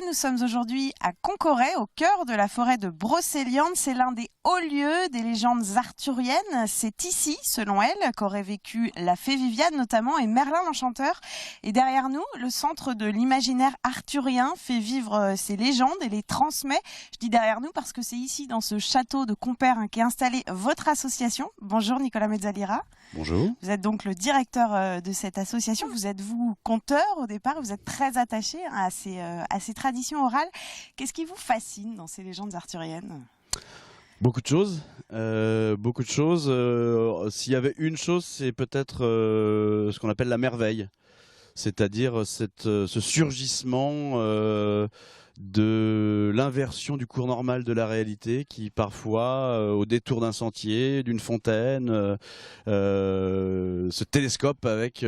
Nous sommes aujourd'hui à Concoret, au cœur de la forêt de Brocéliande. C'est l'un des hauts lieux des légendes arthuriennes. C'est ici, selon elle, qu'aurait vécu la fée Viviane notamment et Merlin l'Enchanteur. Et derrière nous, le centre de l'imaginaire arthurien fait vivre ces légendes et les transmet. Je dis derrière nous parce que c'est ici, dans ce château de Compère, qu'est installée votre association. Bonjour Nicolas Mezzalira. Bonjour. Vous êtes donc le directeur de cette association. Vous êtes conteur au départ. Vous êtes très attaché à ces traditions orales. Qu'est-ce qui vous fascine dans ces légendes arthuriennes ? Beaucoup de choses. S'il y avait une chose, c'est peut-être ce qu'on appelle la merveille. C'est-à-dire ce surgissement de l'inversion du cours normal de la réalité qui parfois, au détour d'un sentier, d'une fontaine, se télescope avec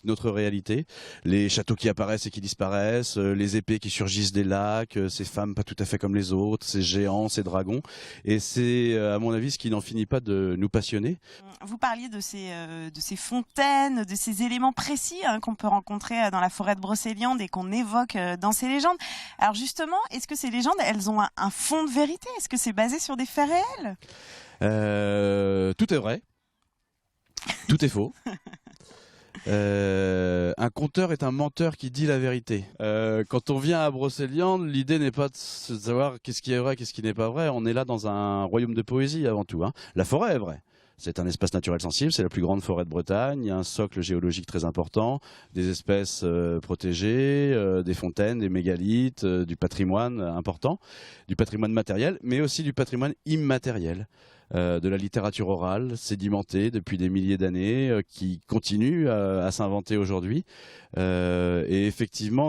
notre réalité. Les châteaux qui apparaissent et qui disparaissent, les épées qui surgissent des lacs, ces femmes pas tout à fait comme les autres, ces géants, ces dragons. Et c'est à mon avis ce qui n'en finit pas de nous passionner. Vous parliez de ces fontaines, de ces éléments précis qu'on peut rencontrer dans la forêt de Brocéliande et qu'on évoque dans ces légendes. Alors justement, est-ce que ces légendes, elles ont un fond de vérité ? Est-ce que c'est basé sur des faits réels ? Tout est vrai, tout est faux. Un conteur est un menteur qui dit la vérité. Quand on vient à Brocéliande, l'idée n'est pas de savoir qu'est-ce qui est vrai, qu'est-ce qui n'est pas vrai. On est là dans un royaume de poésie avant tout. La forêt est vraie. C'est un espace naturel sensible, c'est la plus grande forêt de Bretagne, il y a un socle géologique très important, des espèces protégées, des fontaines, des mégalithes, du patrimoine important, du patrimoine matériel, mais aussi du patrimoine immatériel. De la littérature orale sédimentée depuis des milliers d'années qui continue à s'inventer aujourd'hui. Et effectivement,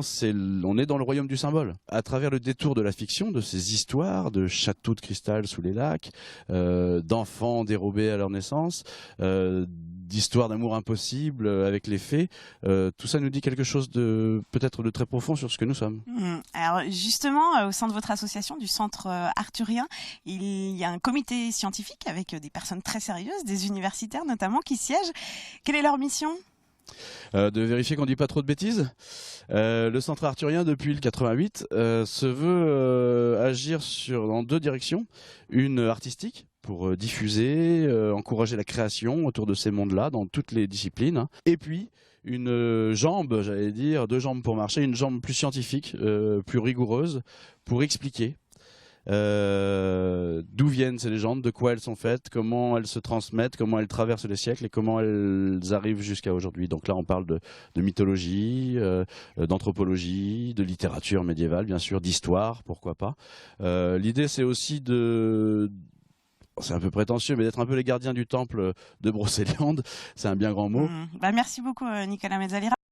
on est dans le royaume du symbole. À travers le détour de la fiction, de ces histoires de châteaux de cristal sous les lacs, d'enfants dérobés à leur naissance, d'histoires d'amour impossible avec les fées, tout ça nous dit quelque chose peut-être de très profond sur ce que nous sommes. Alors justement, au sein de votre association, du Centre arthurien, il y a un comité scientifique avec des personnes très sérieuses, des universitaires notamment, qui siègent. Quelle est leur mission ? De vérifier qu'on ne dit pas trop de bêtises. Le Centre arthurien, depuis le 88, se veut agir dans deux directions. Une artistique, pour diffuser, encourager la création autour de ces mondes-là, dans toutes les disciplines. Et puis, une jambe, j'allais dire, deux jambes pour marcher, une jambe plus scientifique, plus rigoureuse, pour expliquer d'où viennent ces légendes, de quoi elles sont faites, comment elles se transmettent, comment elles traversent les siècles et comment elles arrivent jusqu'à aujourd'hui. Donc là, on parle de mythologie, d'anthropologie, de littérature médiévale, bien sûr, d'histoire, pourquoi pas. L'idée, c'est aussi c'est un peu prétentieux, mais d'être un peu les gardiens du temple de Brocéliande. C'est un bien grand mot. Merci beaucoup, Nicolas Mezzalira.